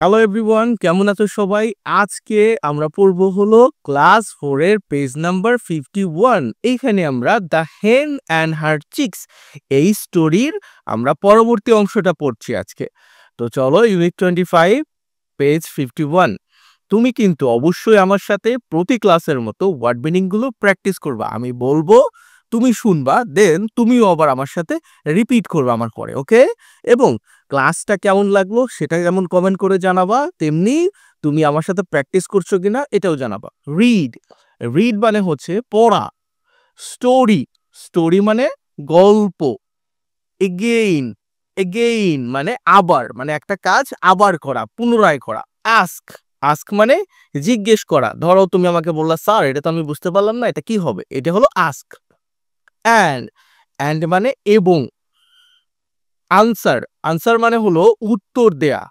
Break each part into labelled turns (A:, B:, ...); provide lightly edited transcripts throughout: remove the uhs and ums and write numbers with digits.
A: Hello everyone, কেমন আছো সবাই? আজকে আমরা পড়বো হলো ক্লাস 4 এর পেজ নাম্বার 51। এইখানে আমরা দ্য হেন অ্যান্ড হার চিক্স এই স্টোরির আমরা পরবর্তী অংশটা পড়ছি আজকে। তো চলো, ইউনিট 25 পেজ 51। তুমি কিন্তু অবশ্যই আমার সাথে প্রতি ক্লাসের মতো ওয়ার্ড মিনিং গুলো প্র্যাকটিস করবা। আমি বলবো, তুমি শুনবা, দেন তুমিও আবার আমার সাথে রিপিট করবা আমার পরে, ওকে? এবং ক্লাসটা কেমন লাগলো সেটা যেমন কমেন্ট করে জানাবা, তেমনি তুমি আমার সাথে প্র্যাকটিস করছো কিনা এটাও জানাবা। রিড, রিড মানে হচ্ছে পড়া। স্টোরি, স্টোরি মানে গল্প। এগেইন, এগেইন মানে আবার, মানে একটা কাজ আবার করা, পুনরায় করা। আস্ক, আস্ক মানে জিজ্ঞেস করা। ধরো তুমি আমাকে বললা, স্যার এটা তো আমি বুঝতে পারলাম না, এটা কি হবে? এটা হলো আস্ক। অ্যান্ড, অ্যান্ড মানে এবং। আনসার, আনসার মানে হলো উত্তর দেয়া।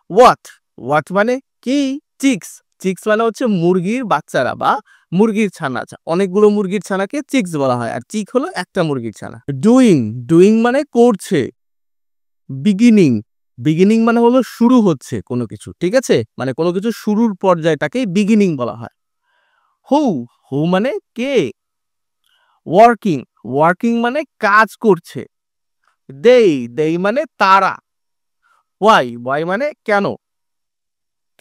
A: হোয়াট, হোয়াট মানে কি? চিক্স, চিক্স মানে হচ্ছে মুরগির বাচ্চারা বা মুরগির ছানা। অনেকগুলো মুরগির ছানাকে চিক্স বলা হয়, আর চিক হলো একটা মুরগির ছানা। ডুইং, ডুইং মানে করছে। বিগিনিং, বিগিনিং মানে হলো শুরু হচ্ছে কোনো কিছু, ঠিক আছে? মানে কোনো কিছু শুরুর পর্যায়টাকেই বিগিনিং বলা হয়। হু, হু মানে কে? ওয়ার্কিং, ওয়ার্কিং মানে কাজ করছে। দেই, দেই মানে তারা। ওয়াই, ওয়াই মানে কেন?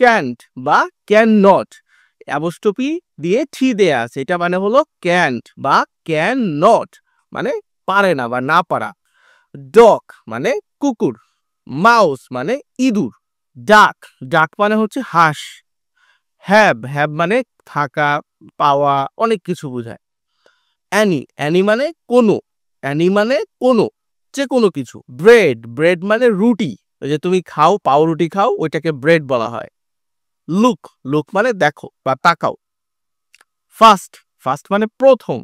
A: ক্যান্ট বা ক্যান নট, অ্যাপোস্ট্রফি দিয়ে টি দেয়া আছে, এটা মানে হলো ক্যান্ট বা ক্যান নট, মানে পারে না বা না পারা। ডগ মানে কুকুর। মাউস মানে ইঁদুর। ডাক, ডাক মানে হচ্ছে হাঁস। হ্যাভ, হ্যাভ মানে থাকা, পাওয়া, অনেক কিছু বোঝায়। অ্যানি, অ্যানি মানে কোনো, অ্যানি মানে কোনো, যে কোনো কিছু। ব্রেড, ব্রেড মানে রুটি, ওই যে তুমি খাও, পাউরুটি খাও, ওইটাকে ব্রেড বলা হয়। লুক, লুক মানে দেখো বা তাকাও। ফার্স্ট, ফার্স্ট মানে প্রথম।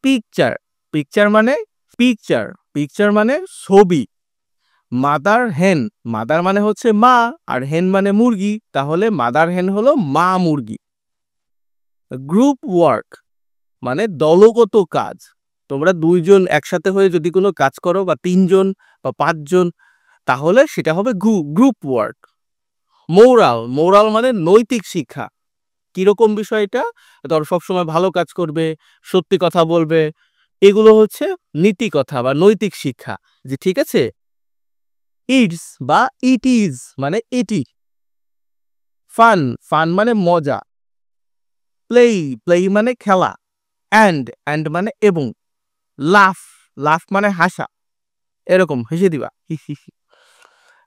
A: পিকচার, পিকচার মানে পিকচার, পিকচার মানে ছবি। মাদার হেন, মাদার মানে হচ্ছে মা, আর হেন মানে মুরগি, তাহলে মাদার হেন হলো মা মুরগি। গ্রুপ ওয়ার্ক মানে দলগত কাজ। তোমরা দুইজন একসাথে হয়ে যদি কোনো কাজ করো, বা তিনজন বা পাঁচজন, তাহলে সেটা হবে গ্রুপ ওয়ার্ক। মোরাল, মোরাল মানে নৈতিক শিক্ষা। কিরকম বিষয়টা? ধর সবসময় ভালো কাজ করবে, সত্যি কথা বলবে, এগুলো হচ্ছে নীতি কথা বা নৈতিক শিক্ষা, যে ঠিক আছে। ইটস বা ইট ইজ মানে এটি। ফান, ফান মানে মজা। প্লে, প্লে মানে খেলা। অ্যান্ড, অ্যান্ড মানে এবং। লাফ, লাফ মানে হাসা, এরকম হেসে দিবা।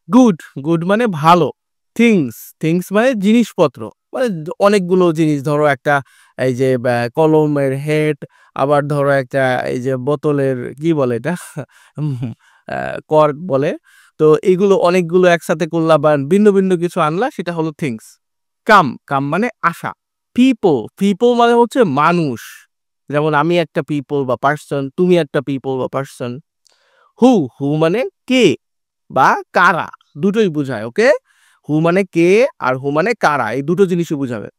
A: গুড, গুড মানে ভালো। থিংস, থিংস মানে জিনিসপত্র, মানে অনেকগুলো জিনিস। ধরো একটা এই যে কলমের হেড, আবার ধরো একটা এই যে বোতলের কি বলে এটা, কর্ক বলে। তো এইগুলো অনেকগুলো একসাথে করলা বা ভিন্ন ভিন্ন কিছু আনলা, সেটা হলো থিংস। কাম, কাম মানে আসা। পিপল, পিপল মানে হচ্ছে মানুষ, যেমন আমি একটা পিপল বা পার্সন, তুমি একটা পিপল বা পার্সন। হু, হু মানে কে বা কারা, দুটোই বোঝায়, ওকে? হু মানে কে, আর হু মানে কারা, এই দুটো জিনিসই বুঝাবে।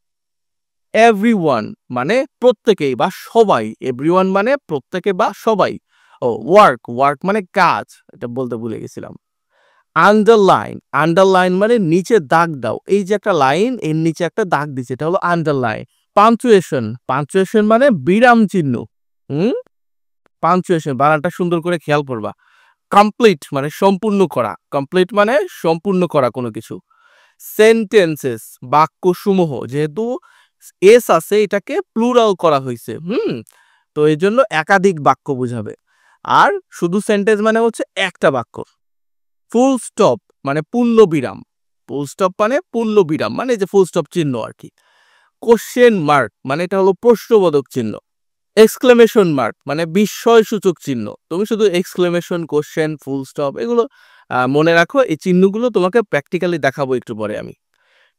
A: এভরিওয়ান মানে প্রত্যেকেই বা সবাই, এভরিওয়ান মানে প্রত্যেকে বা সবাই। ও ওয়ার্ক, ওয়ার্ক মানে কাজ, এটা বলতে ভুলে গেছিলাম। আন্ডারলাইন, আন্ডারলাইন মানে নিচে দাগ দাও, এই যে একটা লাইন, এর নিচে একটা দাগ দিচ্ছে, এটা হলো আন্ডারলাইন। পাঞ্চুয়েশন, পাঞ্চুয়েশন মানে বিরাম চিহ্ন। হুম, পাঞ্চুয়েশন বানানটা সুন্দর করে খেয়াল করবা। কমপ্লিট মানে সম্পূর্ণ করা, কমপ্লিট মানে সম্পূর্ণ করা কোনো কিছু। সেন্টেন্সেস বাক্যসমূহ, যেহেতু এস আছে এটাকে প্লুরাল করা হয়েছে, তো এই জন্য একাধিক বাক্য বোঝাবে। আর শুধু সেন্টেন্স মানে হচ্ছে একটা বাক্য। ফুল স্টপ মানে পূর্ণ বিরাম, ফুল স্টপ মানে পূর্ণ বিরাম, মানে যে ফুল স্টপ চিহ্ন আর কি। কোশ্চেন মার্ক মানে এটা হলো প্রশ্নবোধক চিহ্ন। এক্সক্লেমেশন মার্ক মানে বিস্ময়সূচক চিহ্ন। তুমি শুধু এক্সক্লেমেশন, কোশ্চেন, ফুল স্টপ এগুলো মনে রাখো, এই চিহ্নগুলো তোমাকে প্র্যাকটিক্যালি দেখাবো একটু পরে আমি।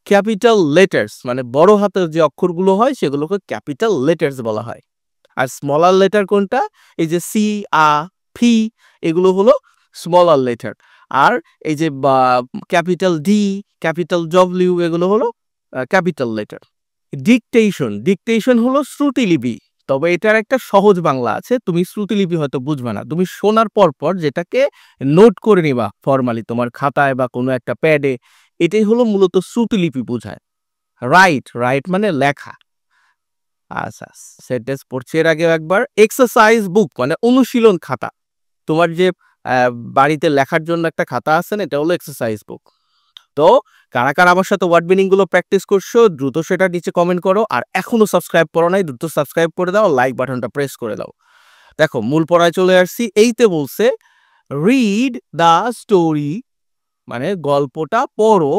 A: ক্যাপিটাল লেটার্স মানে বড় হাতের যে অক্ষরগুলো হয় সেগুলোকে ক্যাপিটাল লেটার্স বলা হয়। আর স্মলার লেটার কোনটা? এই যে সি, আ, ফি, এগুলো হলো স্মলার লেটার। আর এই যে ক্যাপিটাল ডি, ক্যাপিটাল ডব্লিউ, এগুলো হলো ক্যাপিটাল লেটার। ডিকটেশন, ডিকটেশন হলো শ্রুতিলিপি, তবে এটার একটা সহজ বাংলা আছে, তুমি শ্রুতিলিপি হয়তো বুঝবে না, তুমি শোনার পর যেটাকে নোট করে নিবা ফরমালি তোমার খাতায় বা কোনো একটা প্যাডে, এটাই হলো মূলত শ্রুতিলিপি বোঝায়। রাইট, রাইট মানে লেখা। আচ্ছা, সেন্টেন্স পড়ছি এর আগেও একবার। এক্সারসাইজ বুক মানে অনুশীলন খাতা। তোমার যে বাড়িতে লেখার জন্য একটা খাতা আছে না, এটা হলো এক্সারসাইজ বুক। তো কারা কারা আমার সাথে ওয়ার্ড মিনিং গুলো প্র্যাকটিস করছো দ্রুত সেটা নিচে কমেন্ট করো, আর এখনো সাবস্ক্রাইব করো নাই দ্রুত সাবস্ক্রাইব করে দাও, লাইক বাটনটা প্রেস করে দাও। দেখো মূল পড়ায় চলে আসছি। এইতে বলছে রিড দ্য স্টোরি মানে গল্পটা পড়ো,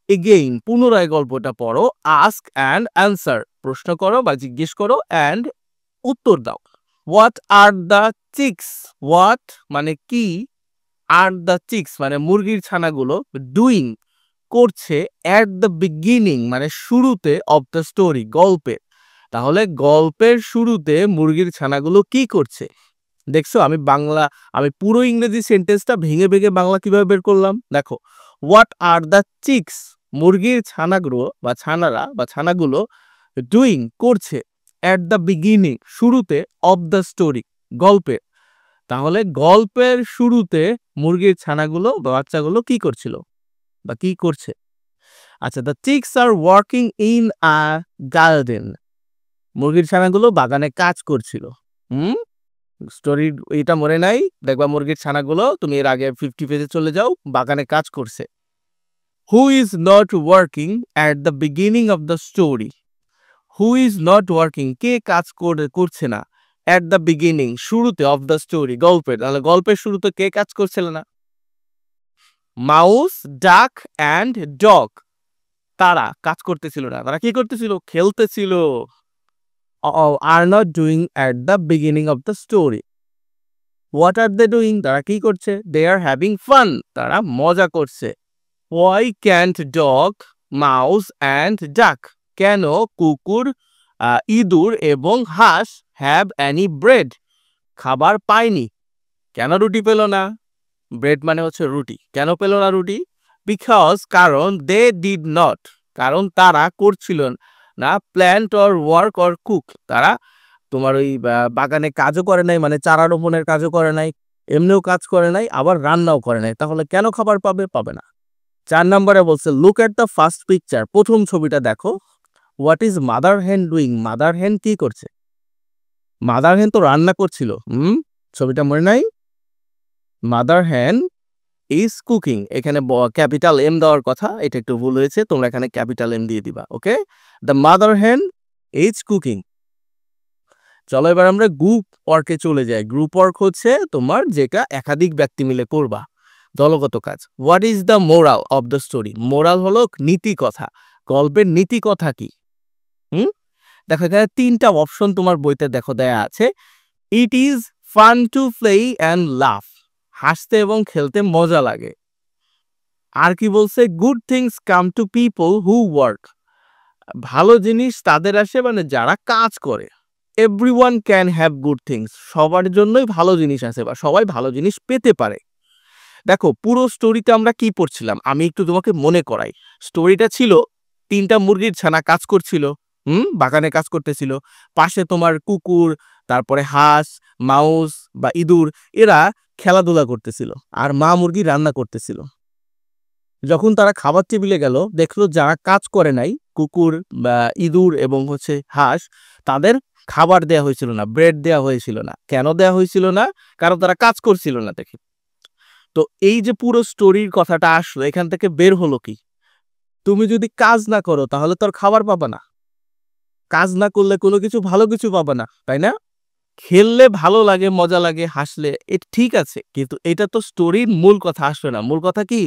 A: এগেইন পুনরায় গল্পটা পড়ো, আস্ক অ্যান্ড অ্যান্সার প্রশ্ন করো বা জিজ্ঞেস করো, অ্যান্ড উত্তর দাও। What are the chicks, what মানে কি, আর দ্য চিক্স মানে মুরগির ছানাগুলো, ডুইং করছে, অ্যাট দ্য বিগিনিং মানে শুরুতে, অফ দ্য স্টোরি গল্পের। তাহলে গল্পের শুরুতে মুরগির ছানাগুলো কি করছে? দেখছো আমি পুরো ইংরেজি সেন্টেন্সটা ভেঙে ভেঙে বাংলা কিভাবে বের করলাম দেখো। হোয়াট আর দ্য চিক্স মুরগির ছানাগুলো বা ছানারা বা ছানাগুলো ডুইং করছে, অ্যাট দ্য বিগিনিং শুরুতে, অফ দ্য স্টোরি গল্পের। তাহলে গল্পের শুরুতে মুরগির ছানাগুলো বা বাচ্চাগুলো কি করছিল বা কি করছে? আচ্ছা, the chicks are working in a garden মুরগির ছানাগুলো বাগানে কাজ করছিল। স্টোরি এটা মনে নাই, দেখবা মুরগির ছানাগুলো, তুমি এর আগে 50 পেজে চলে যাও, বাগানে কাজ করছে। Who is not working at the beginning of the story, who is not working কে কাজ করছে না, অ্যাট দ্য বিগিনিং শুরুতে, অফ দ্য স্টোরি গল্পের। তাহলে গল্পের শুরুতে কে কাজ করছিল না? মাউস, ডাক অ্যান্ড ডগ তারা কাজ করতেছিল না, তারা কি করতেছিল? খেলতেছিল। আর not doing at the beginning of the story. What are they doing তারা কি করছে? দে আর হ্যাভিং ফান তারা মজা করছে। Why can't dog, mouse and ডাক কেন কুকুর, ইঁদুর এবং হাঁস হ্যাভ অ্যানি ব্রেড খাবার পায়নি? কেন রুটি পেল না? ব্রেড মানে হচ্ছে রুটি। কেন পেল না রুটি? বিকজ কারণ, দে ডিড নট কারণ তারা করছিল না, plant or work or cook তারা তোমার ওই বাগানে কাজও করে নাই, মানে চারা রোপণের কাজও করে নাই, এমনিও কাজ করে নাই, আবার রান্নাও করে নাই। তাহলে কেন খাবার পাবে? পাবে না। 4 নম্বরে বলছে look at the first picture প্রথম ছবিটা দেখো। হোয়াট ইজ মাদার হেন ডুইং মাদার হেন কি করছে? মাদার হেন তো রান্না করছিল। ছবিটা মনে নাই? মাদার হেন ইজ কুকিং, এখানে ক্যাপিটাল এম দেওয়ার কথা, এটা একটু ভুল হয়েছে, তোমরা এখানে ক্যাপিটাল এম দিয়ে দিবা। ওকে, দ্য মাদার হেন ইজ কুকিং। চলো এবার আমরা গ্রুপ ওয়ার্কে চলে যাই। গ্রুপ ওয়ার্ক হচ্ছে তোমার যেটা একাধিক ব্যক্তি মিলে করবা, দলগত কাজ। What is the moral of the story, moral হলো নীতি কথা, গল্পের নীতি কথা কি? দেখো এখানে 3টা অপশন তোমার বইতে দেখো দেয়া আছে। It is fun to play and laugh, হাসতে এবং খেলতে মজা লাগে। আর কি বলছে? Good things come to people who work, ভালো জিনিস তাদের আসে মানে যারা কাজ করে। Everyone can have good things, সবার জন্যই ভালো জিনিস আছে বা সবাই ভালো জিনিস পেতে পারে। দেখো পুরো স্টোরিতে আমরা কি পড়ছিলাম, আমি একটু তোমাকে মনে করাই। স্টোরিটা ছিল 3টা মুরগির ছানা কাজ করছিল, বাগানে কাজ করতেছিল, পাশে তোমার কুকুর, তারপরে হাঁস, মাউস বা ইঁদুর এরা খেলাধুলা করতেছিল, আর মা মুরগি রান্না করতেছিল। যখন তারা খাবার টেবিলে গেল দেখলো যারা কাজ করে নাই, কুকুর বা ইঁদুর এবং হচ্ছে হাঁস, তাদের খাবার দেয়া হয়েছিল না, ব্রেড দেয়া হয়েছিল না। কেন দেয়া হয়েছিল না? কারণ তারা কাজ করছিল না দেখে। তো এই যে পুরো স্টোরির কথাটা আসলো, এখান থেকে বের হলো কি? তুমি যদি কাজ না করো তাহলে তোর খাবার পাবা না, কাজ না করলে কোনো কিছু ভালো কিছু পাবা না, তাই না? খেললে ভালো লাগে, মজা লাগে, হাসলে এটা ঠিক আছে, কিন্তু এটা তো স্টোরির মূল কথা আসবে না। মূল কথা কি?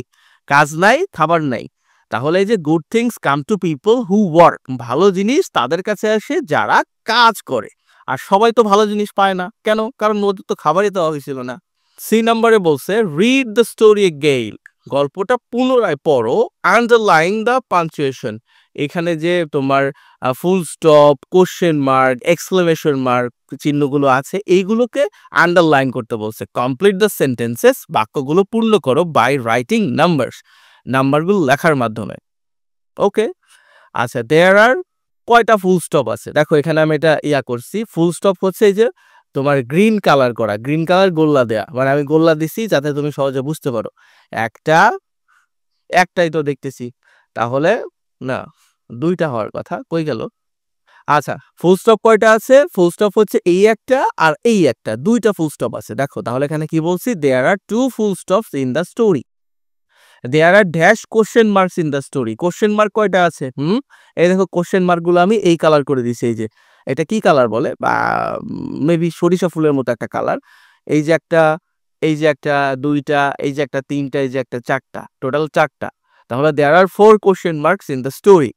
A: কাজ নাই, খাবার নাই। তাহলে এই যে good things come to people who work, ভালো জিনিস তাদের কাছে আসে যারা কাজ করে। আর সবাই তো ভালো জিনিস পায় না, কেন? কারণ ওদের তো খাবারই দেওয়া হয়েছিল না। সি নম্বরে বলছে রিড দ্য স্টোরি এগেইন, গল্পটা পুনরায় পড়ো, আন্ডারলাইন দ্য পাঞ্চুয়েশন, এখানে যে তোমার full stop, question mark, exclamation mark চিহ্নগুলো আছে এইগুলোকে আন্ডারলাইন করতে বলছে। কমপ্লিট দ্য সেন্টেন্সেস, বাক্যগুলো পূর্ণ করো বাই রাইটিং নাম্বারস, নাম্বারগুলো লেখার মাধ্যমে। ওকে, আচ্ছা, দেয়ার আর কয়টা ফুল স্টপ আছে? দেখো এখানে আমি এটা করছি, ফুল স্টপ হচ্ছে এই যে তোমার গ্রিন কালার করা, গ্রিন কালার গোল্লা দেয়া, মানে আমি গোল্লা দিছি যাতে তুমি সহজে বুঝতে পারো। একটা, একটাই তো দেখতেছি, তাহলে না, দুইটা হওয়ার কথা, কই গেল? আচ্ছা, ফুল স্টপ কয়টা আছে? ফুল স্টপ হচ্ছে এই একটা আর এই একটা, দুইটা ফুল স্টপ আছে। দেখো তাহলে এখানে কি বলছি, there are two full stops in the story, there are dash question marks in the story. Question mark কয়টা আছে? এই দেখো কোশ্চেন মার্ক গুলো আমি এই কালার করে দিছি, এই যে এটা কি কালার বলে, বা মেবি সরিষা ফুলের মতো একটা কালার। এই যে একটা, এই যে একটা, দুইটা, এই যে একটা, তিনটা, এই যে একটা, চারটা, টোটাল চারটা। তাহলে there are four question marks in the story,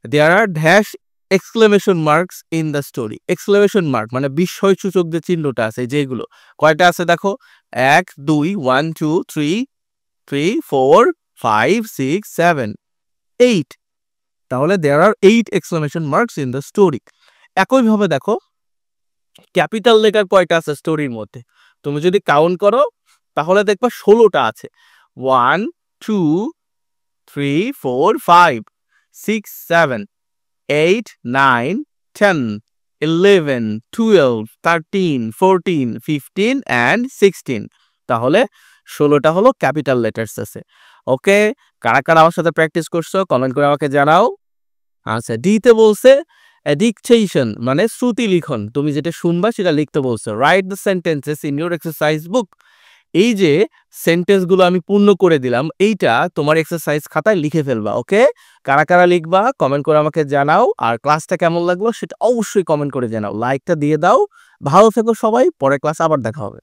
A: there are dash exclamation marks in the story. Exclamation mark মানে বিস্ময়সূচক যে চিহ্নটা আছে যেগুলো, কয়টা আছে দেখো, 1 2 1 2 3 3 4 5 6 7 8, তাহলে there R 8 exclamation marks in the story. একইভাবে দেখো ক্যাপিটাল লেটার কয়টা আছে স্টোরির মধ্যে, তুমি যদি কাউন্ট করো তাহলে দেখবা 16টা আছে। 1 2 3 4 5 6 7 8 9 10 11 12 13 14 15 and 16, তাহলে 16টা হলো ক্যাপিটাল লেটার্স আছে। ওকে, কারা কারা আমার সাথে প্র্যাকটিস করছো কমেন্ট করে আমাকে জানাও। আচ্ছা, ডিতে বলছে ডিকটেশন মানে শ্রুতি লিখন, তুমি যেটা শুনবা সেটা লিখতে বলছো। Write the sentences in your exercise বুক, এই যে সেন্টেন্স গুলো আমি পূর্ণ করে দিলাম, এইটা তোমার এক্সারসাইজ খাতায় লিখে ফেলবা। ওকে, কারা কারা লিখবা কমেন্ট করে আমাকে জানাও, আর ক্লাসটা কেমন লাগলো সেটা অবশ্যই কমেন্ট করে জানাও, লাইকটা দিয়ে দাও। ভালো থেকো সবাই, পরের ক্লাস আবার দেখা হবে।